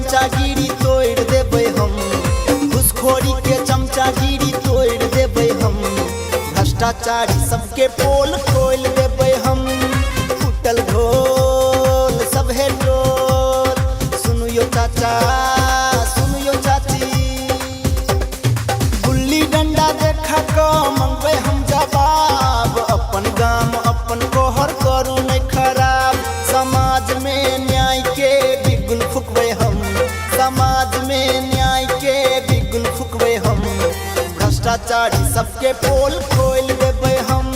चमचागिरी तोड़ देबै हम, घुसखोरी के चमचागिरी तोड़ देबै हम, भ्रष्टाचारी सबके पोल खोल देबै हम। फूटल ढोल सब है ढोल, सुनियो चाचा सुनियो चाची, गुल्ली डंडा देखा क मंगबै हम जवाब, अपन गाम अपन कोहर करू नहीं खराब। समाज में न्याय के बिगुल फुकबै हम, समाज में न्याय के बिगुल फुकबै हम, भ्रष्टाचारी सबके पोल खोल देबै हम।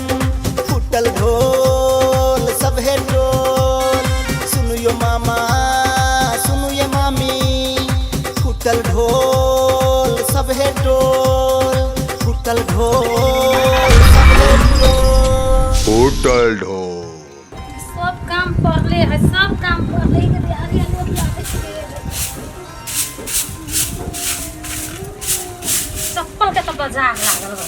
फूटल ढोल सब है ढोल, सुनियो मामा सुनियो मामी, फूटल ढोल सब है ढोल, फूटल ढोल सब है ढोल, फूटल ढोल। सब काम पड़ले है, सब काम पड़ले के तैयारी लोग लागे छे। चप्पल के तो बाजार लागल बा।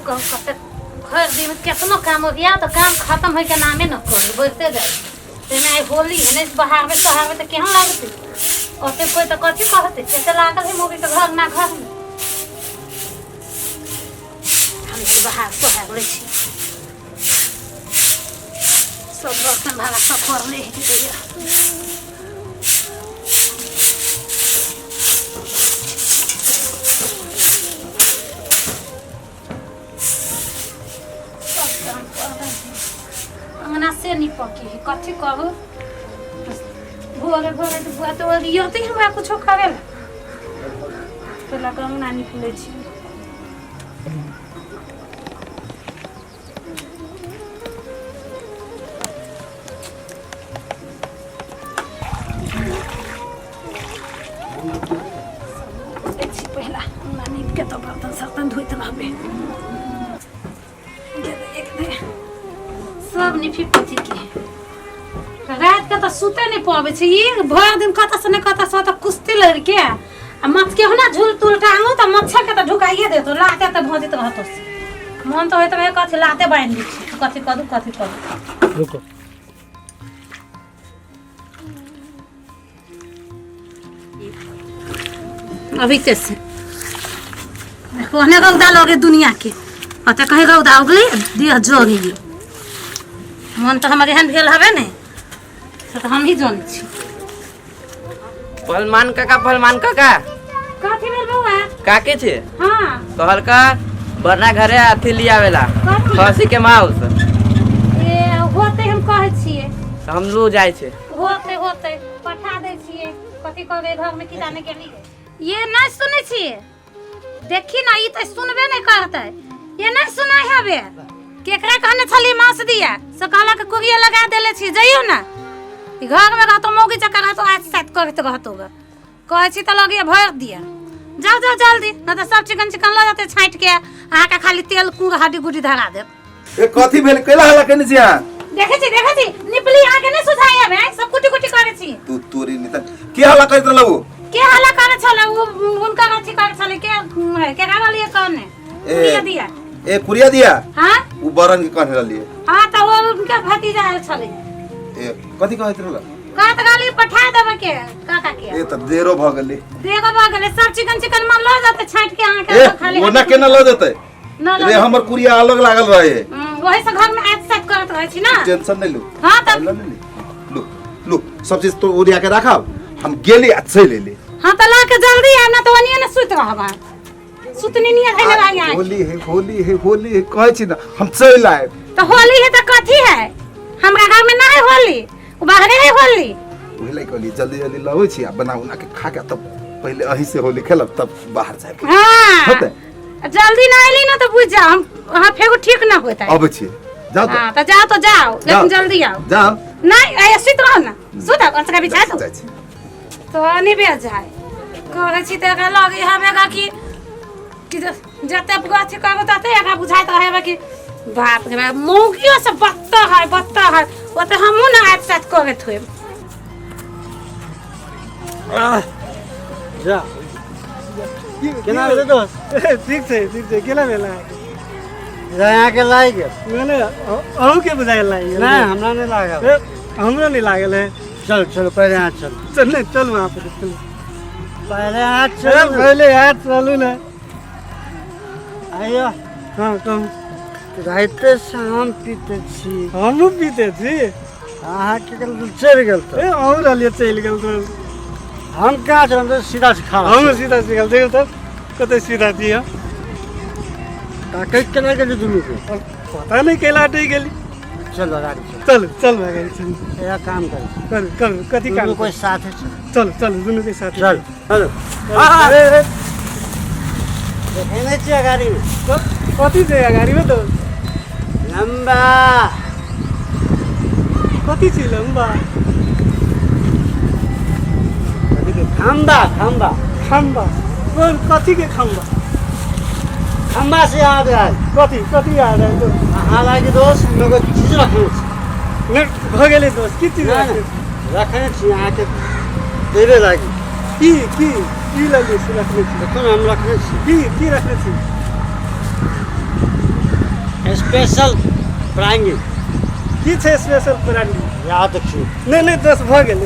कते घर दिन में कितना काम हो गया, तो काम खत्म हो के नामे न कर बढ़ते जाए। तेना होली है बाहर में शहर में तो केहन लागते, ओते कोई तो कथी कहते कैसे लागल है मोगी तो घर ना घर में। हम तो बाहर शहर ले छी सब बर्तन भाड़ा सब कर ले है। अंगना से नहीं पकी है, कथी कहू भोरे भोरे तो बुआ तो रियते हमरा कुछ खावे तो लगा अंगना निकले छी। पहला अंगना निक के तो बर्तन सर्तन धोइत रहबे, सब निफी पति के रात के तो सुते नहीं पावे छे। ये भर दिन कता से न कता से तो कुश्ती लड़ के आ मत के होना झूल तुल टांगो तो मच्छर के तो ढुकाइए दे तो लाते तो भजित रहतो से मन तो होत रहे कथि लाते बांध दी तो कथि करू रुको अभी कैसे कोने रौदा लगे दुनिया के अते कहे रौदा उगले देह जोगी मन तो हमारे यहाँ भेल हवे ने तो हम ही जान छी। फलमान काका काठी भेल बउआ काके छे? हां कहल का बरना घरे अथी लियावेला खसी के मांस। ए होते हम कहे छिए तो हम लो जाय छे, होते पठा दे छिए कथि करे घर में की जाने के लिए। ये नहीं सुने छिए, देखी ना ई तो सुनबे नहीं करते, ये नहीं सुनाई हवे केकरा कहने छली मांस दिया से कहला के कुरिया लगा देले छी जइयो ना घर में रहतो मौगी चक्कर तो आज साथ करत रहतो कहे छी त लगे भर दिया जाओ जाओ जल्दी न तो सब चिकन चिकन ला जाते छांट के आहा का खाली तेल कुर हड्डी गुडी धरा दे। ए कथि भेल कैला हला कने छिया? देखे छी निपली आके ने सुझाया बे सब कुटी कुटी करे छी। तू तोरी नित के हला करत रहलू? के हला करे छले वो उनका अथी करे छले के गावा लिए कौन है कुरिया दिया? ए कुरिया दिया? हां उ बरन के कहने रहलिए। हां त वो उनका भतीजा छले। ए कथि कहत रहला? काट गाली पठा देबे के काका के। ए त देरो भ गेले सब चिकन चिकन में ल जाते छांट के आहा के खाली ओना केना ल जते रे हमर कुरिया अलग लागल रहे वही से घर में ऐड सेट करत रहे छी ना टेंशन नहीं लो। हां तब लो लो सब चीज तो ओरिया के रखब हम गेली अच्छे ले ले। हां त ला के जल्दी आ ना तो ओनिए ने सुत रहबा सुतनी नहीं है लगा यहाँ। होली है कहे छी ना हम चल आए तो होली है तो कथी है हमरा घर में ना है होली बाहरे है होली वही लाई कहली जल्दी जल्दी लावे छी आ बना उना के खा के तब पहले अही से होली खेलब तब बाहर जाए। हां होते जल्दी ना आइली ना तो बुझ जा हम वहां फेगो ठीक ना होता है। अब छी जाओ हां तो जाओ लेकिन जल्दी आओ। जाओ नहीं ऐसे सुत रहो ना सुत अंत का बिछा दो तो नहीं बेच जाए कहे छी त का लगे हमेगा कि जते गाछ का बताते एका बुझाइत रहे कि बाप रे बाप मौगियो से बत्ता है ओते हमहु ना आज साथ करे थोए जा केना भेलै दोस्त ठीक छै केना भेलै यहाँ के लाग मैंने अहूँ के बुझाए लाग नहीं हमरा नहीं लागल हमरो नहीं लागल है चल चलो पहले यहाँ चल चल वहाँ पे चल पहले यहाँ चलू ना आइयो हाँ कहूँ राइते से हम पीते छी हमहूँ पीते छी अहाँ के चलि गेल तो अहूँ रहलियै चलि गेल तो हम कहाँ चल सीधा से खा हम सीधा से गेल देखो तब कते सीधा दिया ताकत केना गेली दुनू के पता नहीं केला हटै गेली चल गाड़ी चल चल गाड़ी चल या काम कर कथी काम कोई साथ है चल दुनू के साथ चल हेलो देखे नहीं चाहिए गाड़ी में कथी छै गाड़ी में तो लंबा कथी छै लंबा कथी के खंबा कौन कथी के खंबा खंबा से याद है कथी याद है तो हालांकि दोस्त लोग चीज रखने भ गेले दोस्त की चीज रखने छी यहाँ के देवे लागी की लगे से रखने छी देखो हम रखने छी की रखने छी स्पेशल प्रांगी की छै स्पेशल प्रांगी याद रखियो नहीं दोस्त भ गेले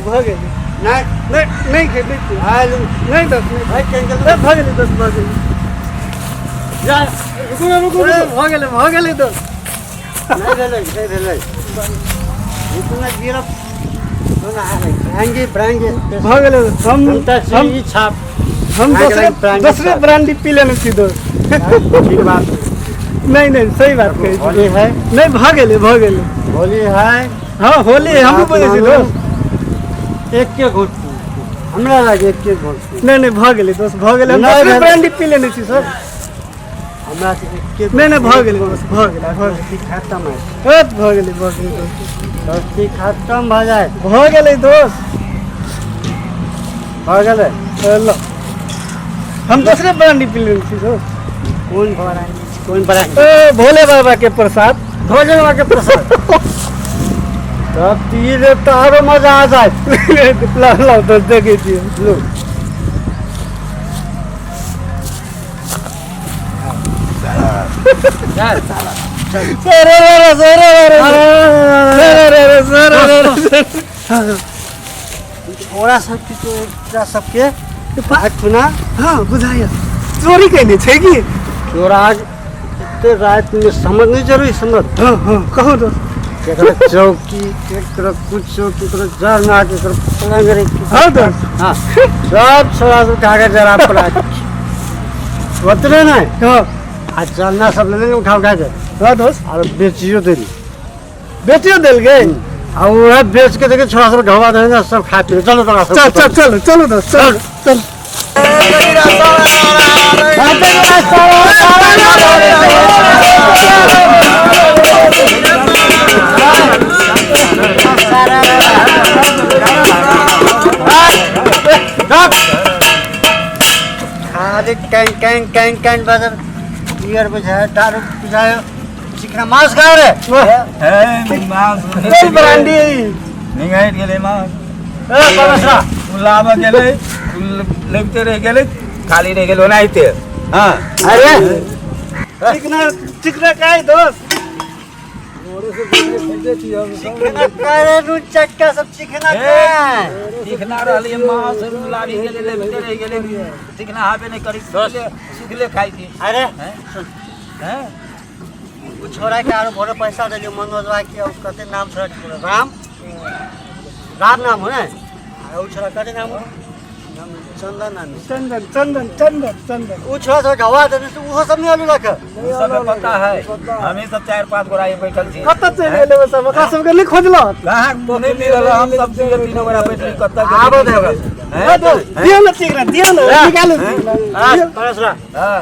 नहीं खेले नहीं दोस्त नहीं भाई कैंसिल भ गेले दोस्त भ गेले जा रुको भ गेले दोस्त नहीं भेलै इतना गिरफ प्रांगी भ गेले हम छाप हम दूसरे ब्रांडी पी लेने छी दोस्त ठीक बात नहीं सही बात कही होली है नहीं भ गेले होली है हाँ होली हम बोले छी दोस्त एक के घोट हमरा लागे एक के घोट नहीं भ गेले दोस्त भ गेले हम दूसरे ब्रांडी पी लेने छी सर हमरा से नहीं भ गेले दोस्त भ गेले खत्म है भ गेले दोस्ती खत्म भ जाए भ गेले दोस्त भ गेले लो हम दूसरे ब्रांडी पी लेने छी दोस्त कौन भोले बाबा के प्रसाद तब तीर तारो मजा आ जाए लो तो देखे छी लो थोड़ा सा सबके खुना हाँ बुझाइए चोरी कैले छै कि चोरा रात में समझ नहीं जरूरी समझ कहो तो चौकी कुछ जरना हाँ सब छोड़ा सब कागज जरा पड़ा उतरे ना आज जरना सब ले उठा हाँ दोस्त और बेचियो दिल गए और वह बेच के देखे छोड़ा सब घवा दे सब खा पी चलो चलो दोस्त चल कैंग बजर बियर बुझाए दारू बुझाए चिकना मांस खा रे मांस ब्रांडी नहीं गए गेले मांस परसरा लावा गेले लगते रह गेले खाली रह गेलो नहीं ते हां अरे चिकना काय दोस्त चिकना करे नु चक्का सब चिकना रहली मांस लाड़ी गेले लगते रह गेले चिकना हाबे नहीं करी सुखले खाई थी अरे हैं वो छोरा के आरो भोरे पैसा देलियो मनोजवा के और कते नाम छोरा राम नाम हो ना और छोरा कते नाम चंदन वो छोरा सब गवा देने से वो सब नहीं आलू रख सब पता है हमें सब 4-5 गोरा बैठल छी कत चले लेबे सब का सब के नहीं खोजलो कहां तो नहीं मिलल हम सब तीनों गोरा बैठल कत आबो देबे हैं दियो ना चिकना निकालो हां परसरा हां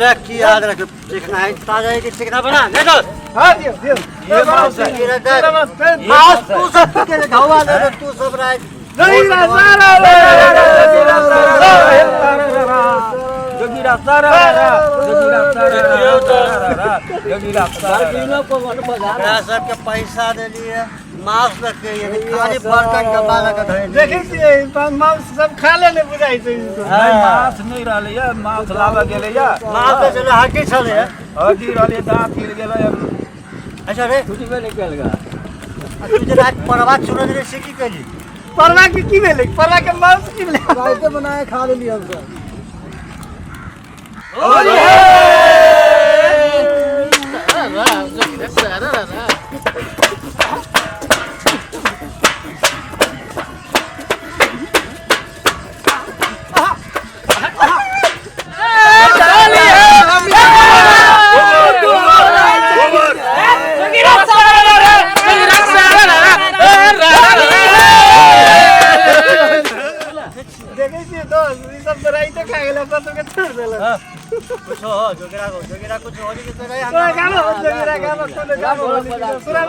ले की याद रख चिकना है ताजा है कि चिकना बना ले दो हां दियो ये तू सब के गवा दे तू सब राज नहीं जोगीरा सारा जोगीरा एकरा सबके पैसा देलिए मांस रखे ये खाली बर्तन के बाला के धरे देखे छिए मांस सब खा ले ने बुझाई छै मांस नहीं रहले या मांस लावे गेले या मांस तो चले हड्डी छले हड्डी रहले दांत गिर गेले अच्छा रे छुट्टी में निकल गया तू जे रात परवा चुरा दे से की कली परवा की भेले परवा के मांस की भेले रात बनाए खा लेली हम सब कुछ हो जोगिरा कुछ हो नहीं तो नहीं गाना जोगिरा गाना कोने गाना सुना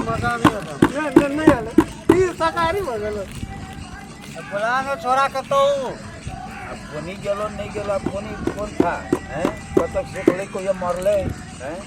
मजा नहीं आले ये सरकारी मजा बुलानो छोरा के तो फोनी गेलो नहीं गेलो फोनी कौन था हैं कतक से बोले कोई मरले हैं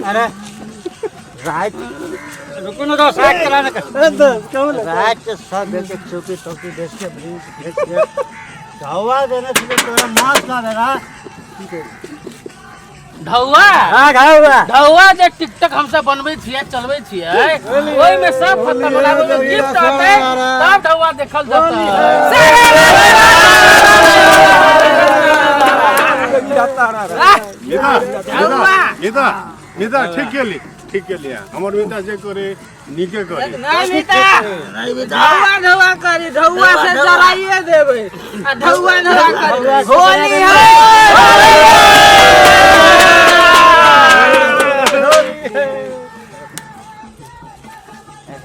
अरे रात रुको ना तो साथ कराने का रात के सब बेचे चौकी टोकी बेच के बेच के ढवा देने से तोरा मांस ना देगा ढौआ हां ढवा ढौआ जे टिकटॉक हमसे बनबै छियै चलबै छियै ओइ में सब खत्म होला तो गिफ्ट आते तब ढौआ देखल जाता मिता ठीक के लिए हमर मिता जे करे नीके करे नहीं मिता ढौआ करी ढौआ से जराइए देबै आ ढौआ ढौआ करी होली है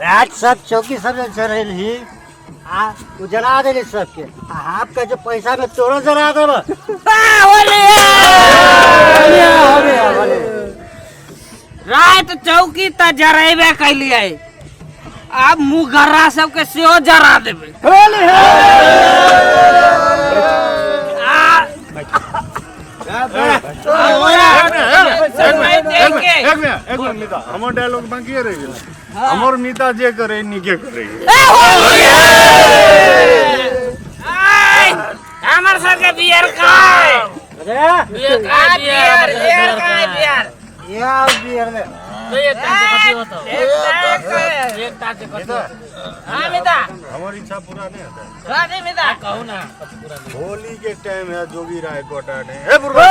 रात सब चौकी सब चढ़ल ही आ उ जला देली सबके आ आपका जो पैसा में तोरो जला देब होली रात चौकी त जराइबे कैलिए अब मुगरा सबके सेहो जरा देबै होली है एक मिनट मिता हमर डायलॉग बाकी रह गेल हमर मिता जे करे नीके करे हमर सबके बियर खाए बियर या बियर में हमर इच्छा पूरा नहीं होता कहू ना होली के टाइम है जोगी राय कोटा ने हे बुर्बा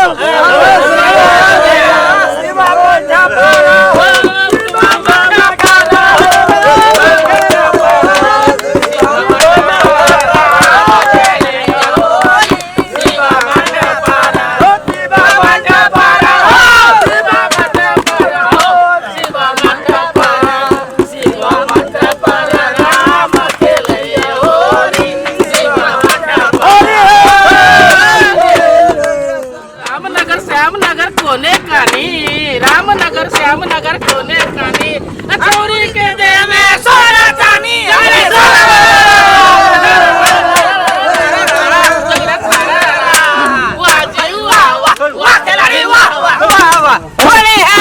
श्यामनगर कोने कानी चोरी के दे में सोना चांदी वाह जी वाह वाह खिलाड़ी वाह वाह होली है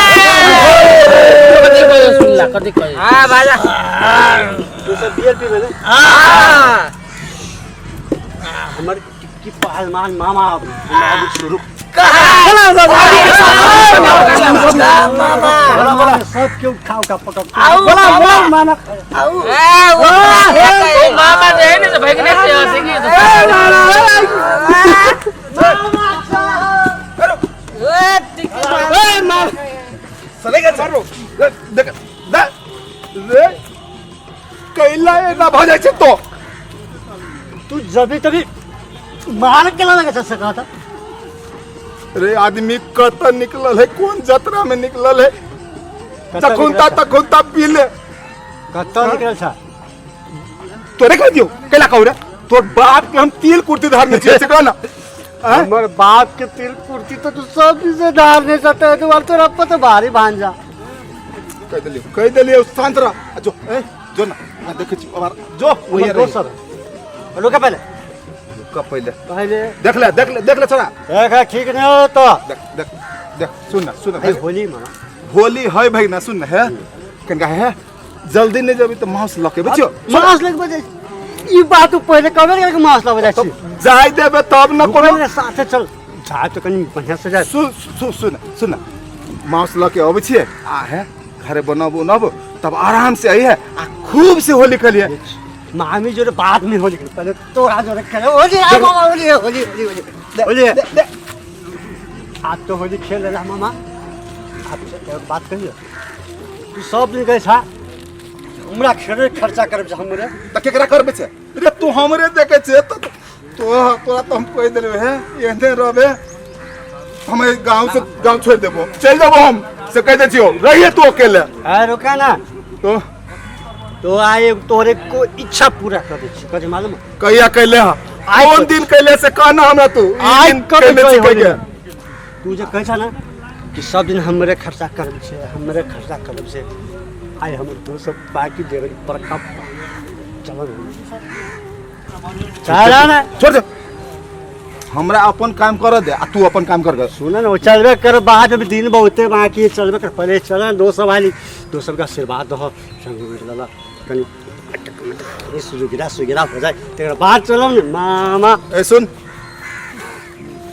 कदी कोई हां बाजा तू सब बियर पी ले हां हमर की पहलवान मामा शुरू सब क्यों खाओ का पटक बोला मामा मामा दे ने तो भगने से हंसेंगे चलेगा चारो देख रे कैला ना भ जाय छै तो तू जब तभी मार के लगा चल सका था। अरे आदमी कत निकलल है, कौन जतरा में निकलल है, तखुनता पी ले। कत्ता निकल था तोरे कह दियो कैला कहू रे, तोर बाप के हम तिल कुर्ती धार में छे ना। हमर बाप के तिल कुर्ती तो तू सब से धार नहीं सकता है, तो तेरा पता भारी भांजा कह दिलियो शांत रह। जो ना देखे छी और जो वही दोसर रुका पहले पहले देख ले छोरा देखा ठीक नहीं हो तो देख सुन भाई होली मना होली है भाई ना, सुन है कनका है जल्दी नहीं जब तो मांस लके बुझियो मांस लगे बजे ई बात तू पहले कबे के मांस लगे जाय छी जाय देबे तब न कोनो मेरे साथे चल जा तो कनी बढ़िया से जा। सुन मांस लके आबै छी आ है घरे बनाबो तब आराम से आई है आ खूब से होली खेलिए। मामी जो बाद में होली पहले तो आज जो खेले होली आज तो होली खेल रहा मामा। आप बात कहियो तू सब दिन गए था हमरा खेले खर्चा करब हमरे त केकरा करबे छे रे, तू हमरे देखे छे तो तोरा तो हम कह देले है एहने रहबे हम गांव से गांव छोड़ देबो चल जाबो हम से कह दे छियो रहिए तू अकेले। है रुका ना तो आए तोरे को इच्छा पूरा कर दे छी कजे मालूम कहिया कहले हा कौन दिन कहले से कहना हमरा तू आज दिन कर कहले से कह तू जे कहछा ना कि सब दिन हमरे खर्चा करब छे हमरे खर्चा करब छे आई हम तो सब बाकी देवे पर कब चलो चला ना छोड़ दे हमरा अपन काम कर दे आ तू अपन काम कर गए। सुना ना चलबे कर बाद में दिन बहुते बाकी चलबे कर पहले चला दो सब वाली दो सब का आशीर्वाद दो संग में लला कनी सुगिरा हो जाए तेरा बाद चलो ना मामा। ए सुन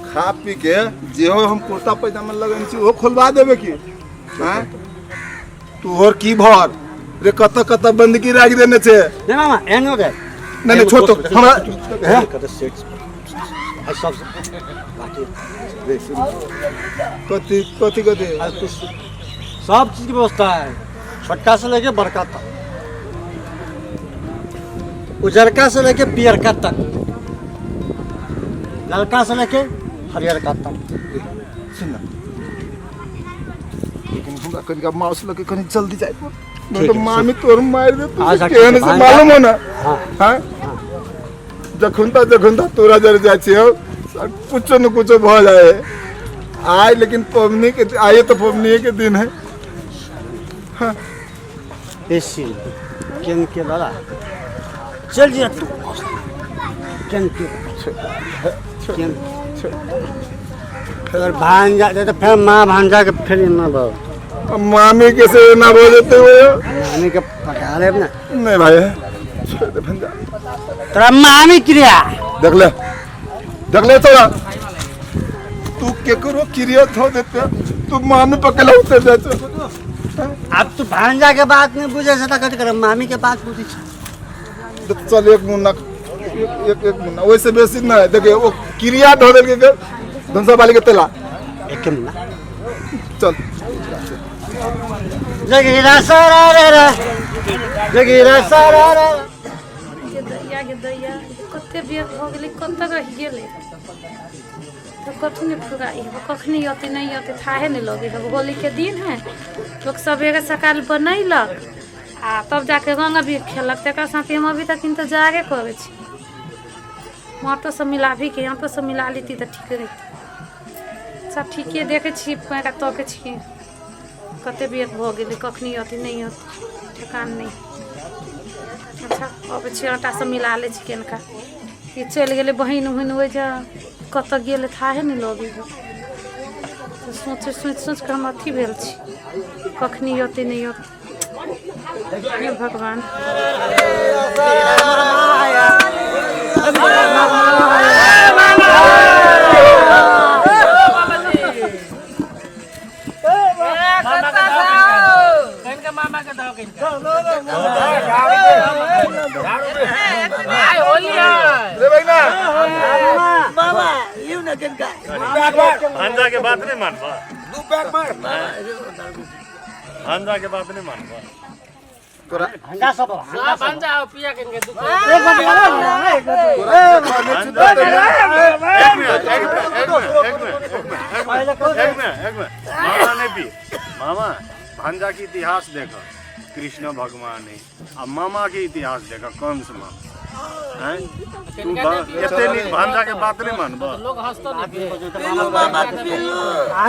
खा पी के जे हो हम कुर्ता पैजामा लगन छी ओ खोलवा देबे की हां तू और की भर रे कत बंदगी राख देने छे नहीं मामा एनो दे नहीं छोड़ तो हमरा है कत सेट आई सब बाकी रे सुन कथी सब चीज की व्यवस्था है छोटका से लेके बड़का तक उजरका से लेके पियरका तक ललका से लेके हरियरका तक। सुन ना लेकिन हमरा कनिका माउस लगे कनी जल्दी जाए नहीं तो मामी तोर मार दे तू केहन से मालूम हो ना। हां जखुनता तोरा जर जाय छियो कुछ न कुछ भ जाए आज लेकिन पवनी के आए तो पवनी के दिन है। हाँ ऐसी केन के लाला चल जा तू केन अगर भांजा तो फिर माँ भांजा के फिर ना बो मामी कैसे ना बोल देते हो मामी के पका ले ना नहीं भाई छोड़ दे भंजा तेरा मामी क्रिया देख ले तोरा तू केकरो क्रिया थो देते तू मामी पकला उतर जाते। अब तू भांजा के बात नहीं बुझे से तक कर मामी के बात बुझी तो चल एक मुन्ना एक मुन्ना वैसे बेसी ना है देखिए वो क्रिया धो दे के धनसा वाली के तेला एक मुन्ना चल जगीरा सारा रे जगीरा सारा रे गे दैया कते बेर हो गेलै कत रह गेलै तो कथु नहीं फुराई है कखनी अति नहीं अति थाहे नहीं लगे है होली के दिन है लोग सवेरे सकाल बनैलक आ तब जाके रंग अबीर खेलक तकर साथे हम अभी तक इंतजारे करे छी माटो से मिलाभी के यहाँ पे से मिला लेती तो ठीक रहती सब ठीके देखे छी पैरा तके छी कते बेर हो गेलै कखनी अति नहीं अति ठेकान नहीं। अच्छा अब छेटा से मिला ले छी केनका ये चल गेलै बहिन उहिन हो जा कत गेलै थाहे नहीं लगे तो सोच के हम अथी भेल छी कखनी अति नहीं अति हे भगवान मामा के दो आई होली रे भैया मामा यू न किनका भांजा के बात नहीं मानबा दू पैक मार भांजा के बात नहीं मानबा तोरा भंडा सब सब बन जाओ पिया के दुख एक मिनट मामा ने भी मामा भांजा की इतिहास देखो कृष्ण भगवान है अब मामा के इतिहास देखो कंस मामा हैं तू एते नी भांजा के बात नहीं मानबो लोग हंसतो नहीं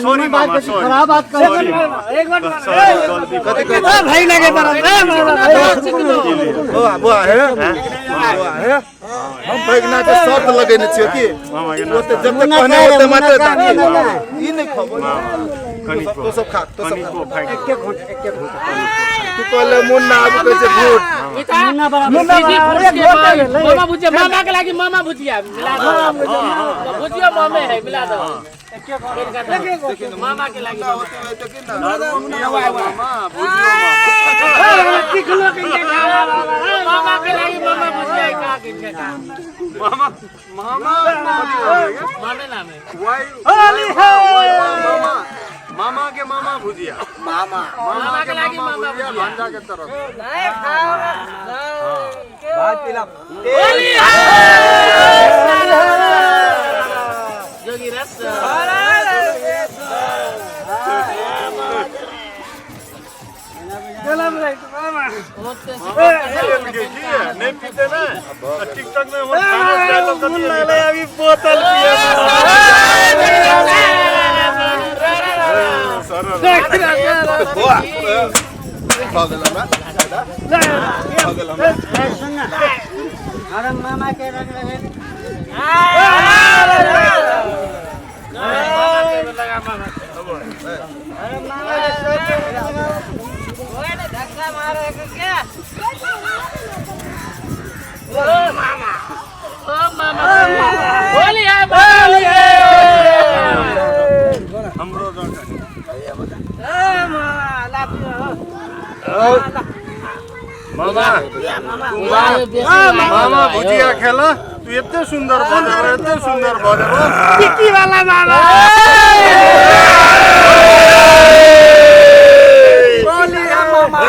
सॉरी मामा सॉरी खराब बात कर एक मिनट भाई लगे बुआ है हम बैगना के शर्त लगेने छियै कि मामा के ओते जब तक कहने ओते मात्र दानी ई नहीं खबो कनिको तो सब खा तो सब कनिको फाइट एक घंटा तू कहले मुन्ना आबि कहै छै भूत मुन्ना बड़ा मामा भुजिया मामा के लागी मामा भुजिया मिला दो भुजिया मामे है मिला दो मामा के लागी मामा मामा के लागी मामा भुजिया का के मामा मामा मामे नाम है मामा के मामा भुजिया मामा के लागी मामा भुजिया भांजा के तरफ जोगी रस नहीं पीते ना टिकटॉक में अभी बोतल अरे मामा के रख रहे मामा मामा भुजिया खेला तू इतने सुंदर बने टिक्की वाला मामा बोलिए मामा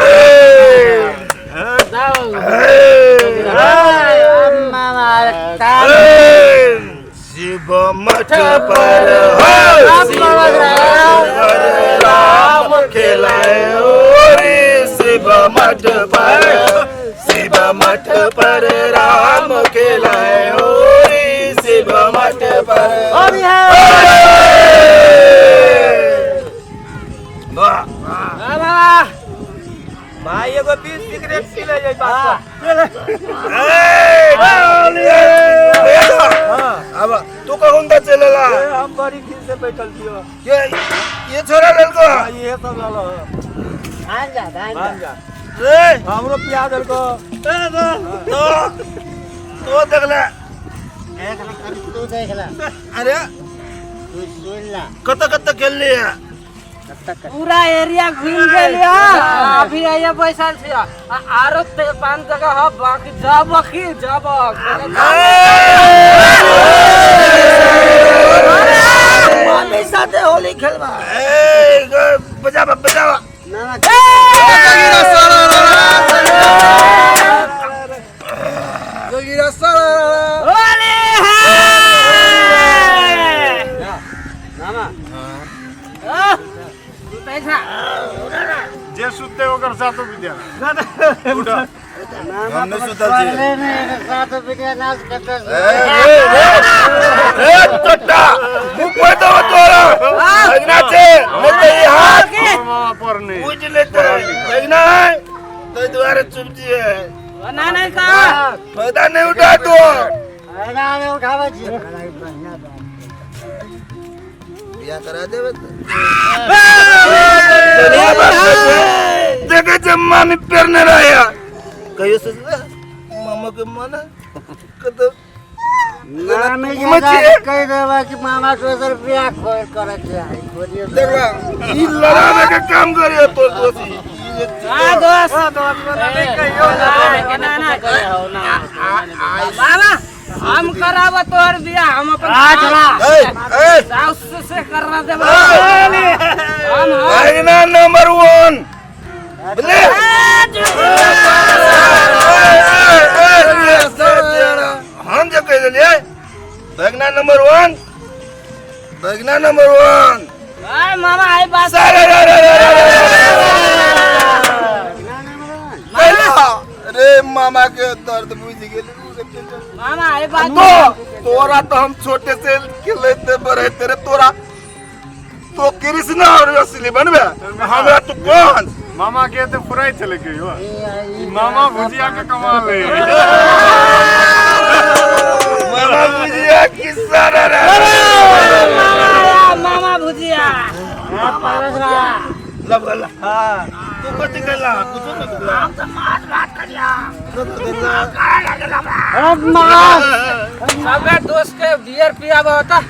मामा शिव मठ पर राम खेलाए शिव मठ पर राम खेलाए शिव मठ पर भाई एगो 20 सिगरेट पी ले जाई बात अब तू कहूं तो चलेला हम बड़ी खीर से बैठल छियो ये छोरा ललको ये सब लालो भांजा रे हमरो पिया दल को तो देखला तू देख ला अरे तू सुन ला कत खेल लिया पूरा एरिया घूम गेलिया अभी आया पैसा छिया आरो 5 जगह ह बाकी जब मम्मी साथे होली खेलबा बजावा जोगिरा जे सुते ओकर साथ विद्या हमने सुतल छी साथ बिटिया नाच करते ए टट्टा मुंह तो तोरा लगना छे नहीं हाथ मामा पर नहीं पूछ लेते लगना है तो द्वारे चुप जी है ना नहीं का फायदा नहीं उठा तो ना में उठावे छी बिया करा देवे देखे जम्मा में पेरने रहा कहियो से मामा के माना कत ना में कह देवा कि मामा से रुपया खोल करे के आई बोलिए देखला ई लड़ावे के काम करियो तो दोषी दोस्त नहीं कहियो ना बाबा हम कराब तोहर बियाह हम अपन साउस से करना देबो हम नंबर 1 बोले नंबर 1 भगना नंबर 1 मामा आई बात अरे मामा के दर्द बुझ गेल मामा आई बात तोरा तो हम छोटे से खेलते बड़े तेरे तोरा तो कृष्ण और असली बनबे हमरा तू कौन मामा के तो फुराई चले गई हो मामा भुजिया के कमाल है मामा भुजिया किस्सा रे मामा भुजिया लगला हां तू कथि कहला कुछ न कहला हम तो मार बात करिया अब मार सबे दोस्त के बियर पिया होता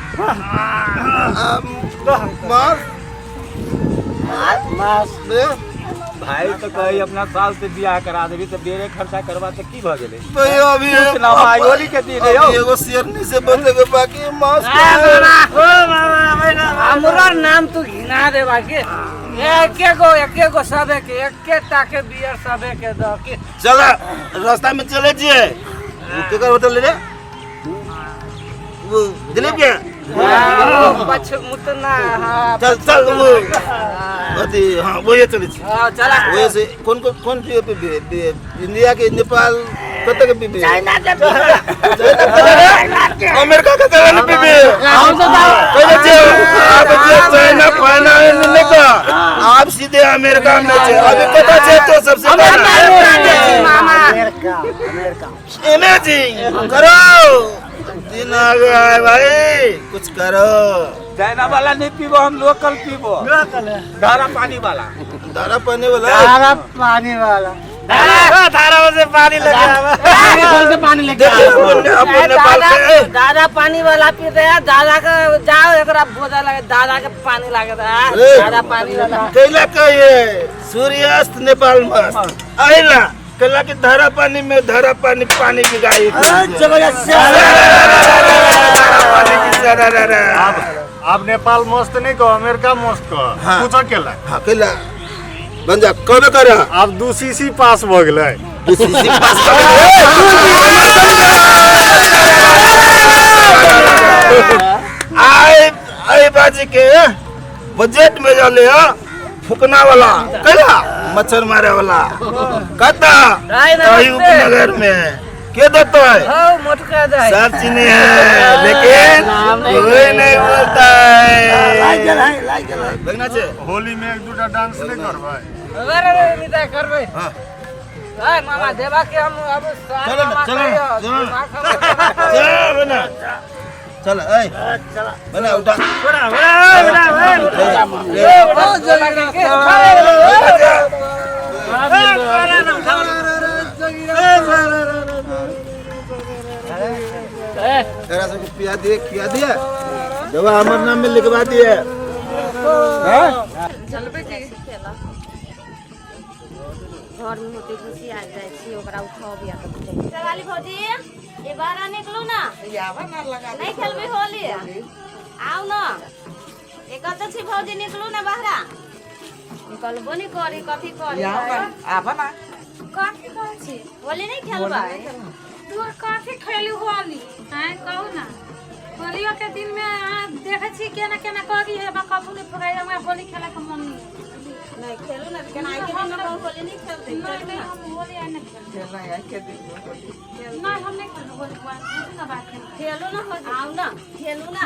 मार भाई तो कही अपना साल से बियाह करा देबी तो बेरे खर्चा करवा तो की भ गेले भाई अभी ना भाई होली के दिन हो एगो शेरनी से बचे के बाकी मास हमरा नाम तू घिना दे बाकी एके गो सबे के एके ताके बियर सबे के द के चल रास्ता में चले जिए केकर होटल ले वो दिलीप के पछ मुतना चल चल वो अति हां वो ये चले चला वो से कौन पे इंडिया के नेपाल कत के पे चाइना के अमेरिका का चलन पे हम तो पहले जे आप चाइना फाइनल नहीं का आप सीधे अमेरिका में छे अभी पता छे तो सबसे मामा अमेरिका इमेजिंग करो दिन आ गया है भाई कुछ करो चाइना वाला नहीं पीबो हम लोकल पीबो धारा पानी वाला दारा पानी वाला सारा पानी वाला धारा से पानी लगे पानी लेके अपन नेपाल से दादा पानी वाला पीते हैं दादा का जाओ एकरा बोझा लगे दादा के पानी लगे दादा पानी वाला कैला कहिए सूर्यास्त नेपाल में आइला कैला के धारा पानी में धारा पानी बिगाई अब नेपाल मस्त नहीं कहो अमेरिका मस्त कहो हाँ। कुछ अकेला हां कैला बन जा कब कर अब 2 सीसी पास भ गेलै आई बाजी के बजट में जाले फुकना वाला कैला मच्छर मारे वाला कहता उपनगर में के देता है मोटका दे सब चीनी है लेकिन कोई नहीं बोलता है देखना चाहिए होली में 1-2 डांस नहीं करबै अरे निता करबे हां हाय मामा देवा के हम अब चल बना चल ए चल बना उठा तेरा सब पिया दिए खिया दिया दवा हमारे नाम में लिखवा दिए घर में होते खुशी आ जाए छी ओकरा उठाओ बिया के चवाली भौजी ए बार निकलू ना यावा ना लगा नहीं खेलबे होली आओ ना ए कत छी भौजी निकलू ना बाहरा निकलबो नहीं करी कथी करी आवा ना कथी कर छी होली नहीं खेलबा तू कथी खेली होली हैं कहू ना होलियो के दिन में देखे छी केना केना करी है बा कबूल फगाई हमरा होली खेला के मन नहीं खेलू ना केना आई के दिन में होली नहीं खेलते नहीं हम होली नहीं खेलते नहीं आई के दिन में होली नहीं हम नहीं खेलते होली ना बात खेलू ना हो आओ ना खेलू ना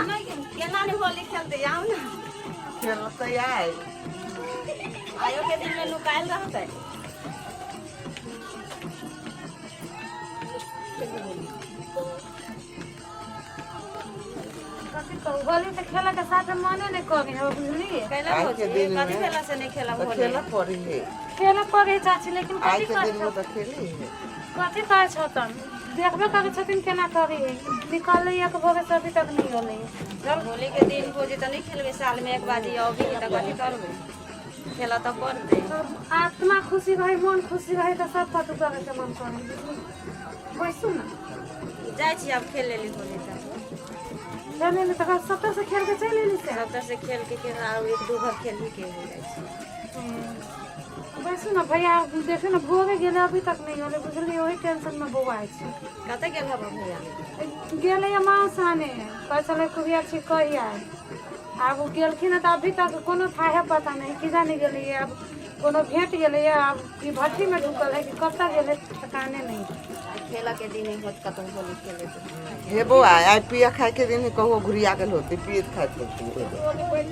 केना नहीं होली खेलते आओ ना खेलते आई आयो के दिन में लुकायल रहते होली से खेला के साथ मने नहीं करी हो बुझली कैला हो कथी खेला से नहीं खेला होली खेला पड़ी है खेला पड़ी चाची लेकिन आई कथी के कर दिन में तो खेली है कथी कर छतन देखबे करे छथिन केना करी निकाल ले एक भोगे से अभी तक नहीं होले चल होली के दिन भोजी त नहीं खेलबे साल में एक बाजी अभी त कथी करबे खेला तो पड़ते आत्मा खुशी रहे मन खुशी रहे तो सब कतु करे के मन करे बैसू ना जाय छी अब खेल लेली होली त खेले ले तक सत्तर से खेल के चले ले से सत्तर से खेल के और एक दो घर खेल ही के हो जाए वैसे ना भैया देखे ना भोगे गेले अभी तक नहीं होले बुझली वही टेंशन में बौआइ छै कते गेल हब भैया गेले या मां साने कह चले खूब अच्छी कहिया अब गेलखिन त अभी तक कोनो थाहे पता नहीं कि जाने गेले अब कोनो भेंट गेले अब ई भट्टी में ढुकल है कि कब तक गेले ठिकाने नहीं खेला के दिन ही होत कतौ होली खेले हे बो आय पिया खाए के दिन कहो घुरिया गेल होते पिए खाए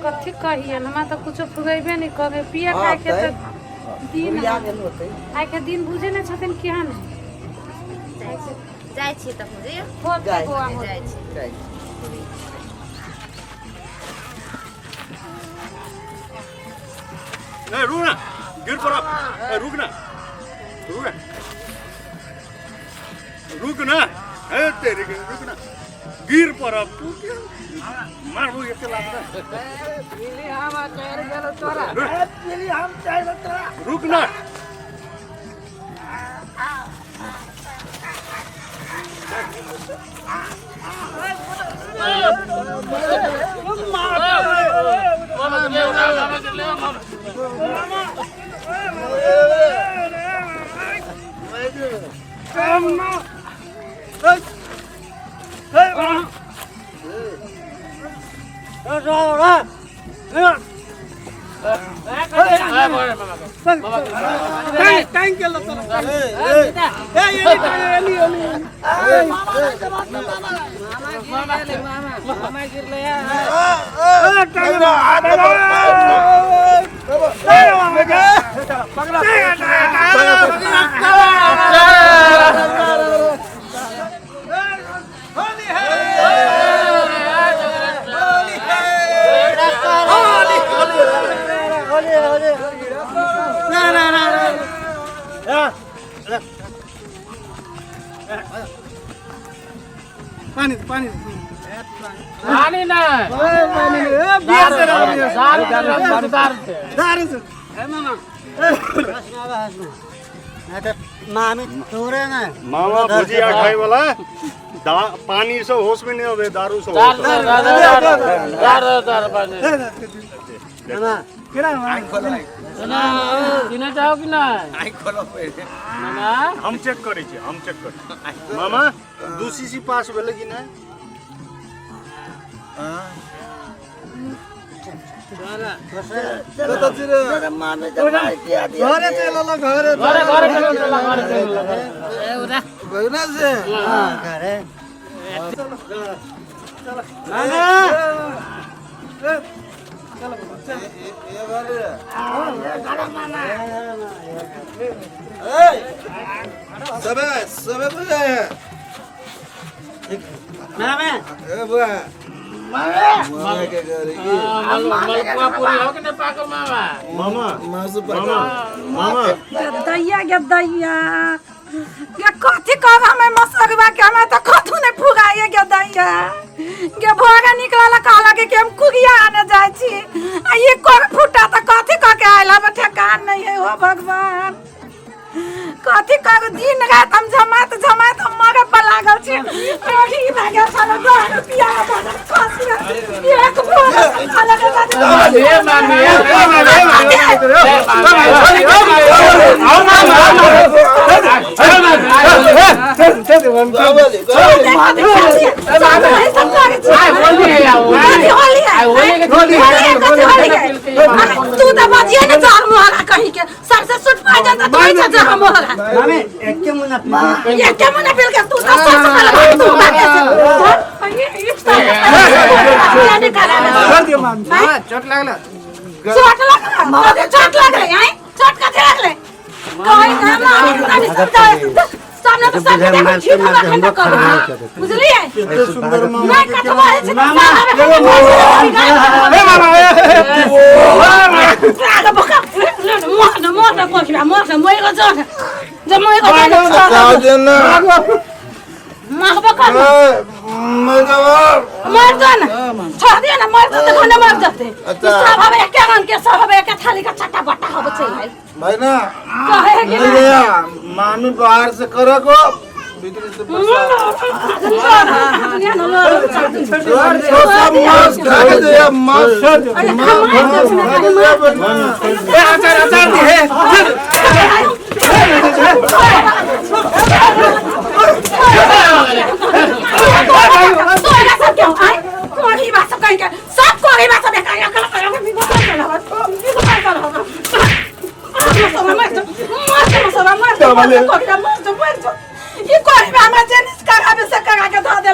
कथी कहिए हमरा त कुछो फुगैबे नहीं करे पिया खाए के त दिन घुरिया गेल होते आइ के दिन बुझे नहीं छथिन केहन जाय छी त बुझियो बहुत जाय बुआ हो जाय छी जाए नहीं रुक ना गिर पड़ा रुक ना रुक ना रुक ना तेरे के रुक ना गिर पड़ा तू क्या मार वो ये लागता पीली हम चार गेल तोरा पीली हम चार तोरा रुक ना मामा गिरले पानी ना मामी तोरे ना मामा भुजिया खाए वाला पानी से होश में नहीं होवे दारू से होश पीना चाहो कि ना हम चेक करे छे हम चेक करे मामा दूसरी सी पास भेले कि ना मलपुआ पूरी हो कि ना पाकल मामा मामा मामा दैया गे दैया गे कथी कहब हमें मसरवा के हमें तो कथू नहीं फुगाइए गे दैया गे भोरे निकलला कहला के हम कुगिया आने जाय छी आ ये कोर फुटा त कथी कह के आइला बे ठेकान नहीं है हो भगवान कथी कह दिन रात हम जमात मरे पर लागल छी अही भागे साला 10 रुपया बना खसिया एक भोरे खाला के तू तो बजिए ना चार मोहरा कहीं के सबसे सुट पा जाता तो ही जा मोहरा मामी एक मुना ये क्या मुना पिल के तू तो सब साला तू बाके चोट लागला चोट लग रही है चोट का लगले कोई नाम ना सामने तो सब देखो ठीक हुआ खंडा कर बुझलिए इतने सुंदर मामा मैं कटवा है मामा आगे बका मोर कोठी मोर मोय को जो मोय को जाओ देना मां बका मैं जवाब मर जाना छोड़ दिया ना मर जाते घने मर जाते सब हवे एक गन के सब हवे एक थाली का चट्टा बट्टा हवे चल भाई ना कहे कि नहीं गया मामी बाहर से करे को बिगड़ी तो सब मांस खा के दे मांस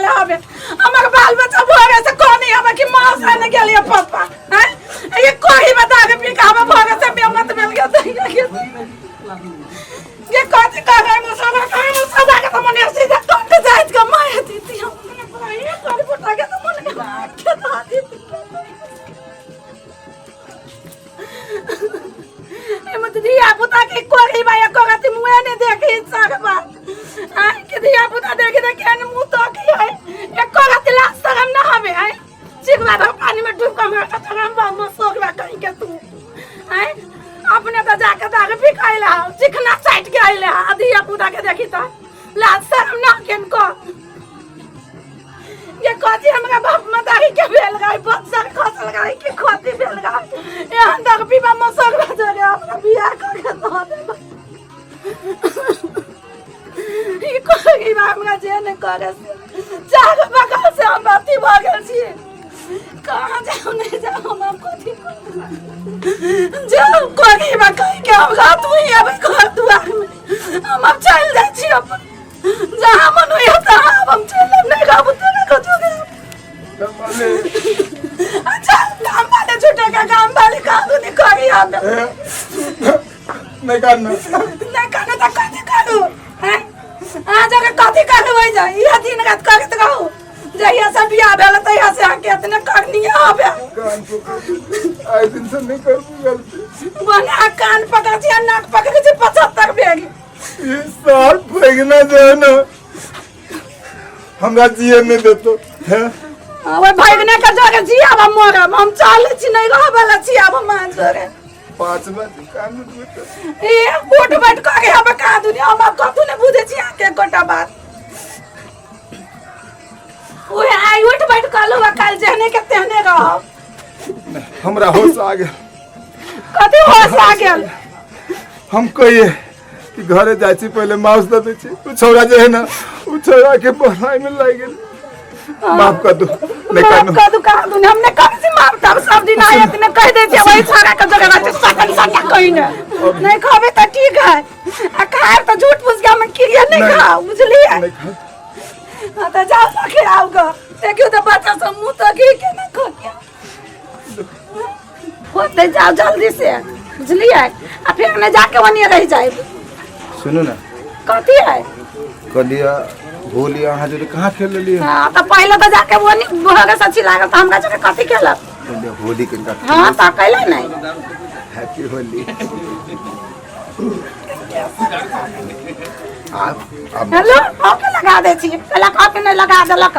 बाल बच्चा भोगे से कोनी हमें कि मांस आने के लिए पापा ये कोई बता के पिका में भोगे से बेमत मिल गया ये कथी कर रहे मुसलमान के तो मन सीधा टोट जाइत का माया दीती हम ये कर फटा के तो मन के दादी ए मत दिया पुता के कोरी भाई को गति मुए ने देखी सरबा आ के दिया पुता देखे दे के मुंह तो की है एक को गति ला शर्म ना हवे है चिकवा तो पानी में डूब के मर का हम बाम सोगवा कहीं के तू है अपने तो जाके दाग भी खाइला चिकना साइड के आइला दिया पुता के देखी तो ला शर्म ना केन को ये कोती हमरा बाप मतारी के भेल गई बच्चा खसल गई के खोती भेल गई ए अंदर पीबा मसक जरे अपना बियाह करके दो दे ई कोई बा हमरा जे ने करे चार बगल से हम बाती भ गेल छी कहां जाऊ नहीं जाऊ हम कोती जाऊ कोई बा कहीं के हम रात में अब घर दुआर में हम अब चल जाई छी अपन जहां मन होय ता हम चल नहीं गाबू तेरे को जो अच्छा काम वाले छुटे का काम वाले का तू नहीं करी हम नहीं करना तो कथी करू हैं आ जगह कथी करू होई जा ये दिन रात करत रहू जहिया से बियाह भेल तहिया से आके इतने करनी है आबे आई दिन से नहीं कर गलती बना कान पकड़ छी नाक पकड़ छी 75 बेगी ये साल फेंकना जो है ना हमरा जिए नहीं देतो है ओए भागने का जगह जिया हम मरम हम चल छी नहीं रह वाला छी अब मान जोरे 5 बजे कान में ए उठ बैठ के अब का दुनिया हम कतु ने बुझे छी आके गोटा बात ओए आई उठ बैठ कर लो कल जहने के तेहने रह हमरा होश आ गया कथी होश आ गेल हम कहिए कि घरे जाई छी पहले माउस दे छी उ छोरा जे है ना उ छोरा के पढ़ाई में लाग गेल माफ कर दो माफ कर दो का दुनिया हमने कब से माफ तब सब दिन आए इतने कह दे छी वही छोरा के जगह ना सकन सन्या कहीं नहीं खावे तो ठीक है आ खाए तो झूठ पूछ के हम क्रिया नहीं खाओ बुझलिए हां तो जाओ ना खिलाओ गो देखियो तो बच्चा सब मुंह तो के ना खो के होते जाओ जल्दी से बुझलिए आ फिर न जाके वनी रह जाए सुनो ना कथी है कलिया भोलिया हां जो कहां खेल लिए हां तो पहले तो जाके वनी भगे सच्ची लागल तो हमरा जगह कथी खेलब कलिया होली के का हां तो कहले नहीं हैप्पी होली आप हेलो ओके लगा दे छी पहले कॉपी नहीं लगा देलक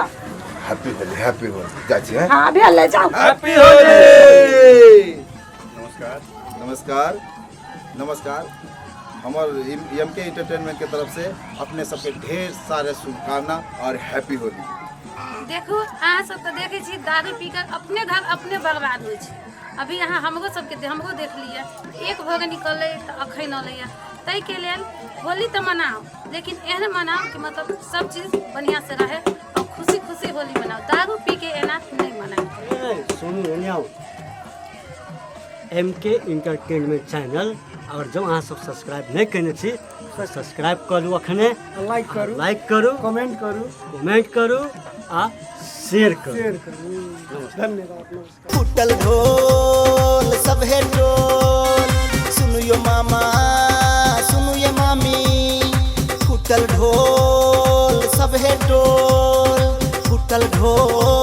हैप्पी होली जाची है हां भी ले जाओ हैप्पी होली नमस्कार नमस्कार नमस्कार हमार एमके एंटरटेनमेंट के तरफ से अपने सबके ढेर सारे शुभकामना और हैप्पी होली देखो अहाँ सब तो देखे छी दारू पीकर अपने घर अपने बर्बाद होइ छै अभी यहाँ हमरो सबके हमरो देख लिया एक भोग निकले तो अखै न लैया तै के लेल होली तो मनाओ लेकिन एहन मनाओ कि मतलब सब चीज बढ़िया से रहे और खुशी खुशी होली मनाओ दारू पी के एना नहीं मनाओ सुनू एनियाओ एमके एंटरटेनमेंट चैनल और जो अहाँ सब सब्सक्राइब नहीं करने छी तो सब्सक्राइब करू अखने लाइक करू कमेंट करू आ शेयर करू धन्यवाद फुटल ढोल सब है ढोल सुनु यो मामा सुनु ये मामी फुटल ढोल सब है ढोल फुटल ढोल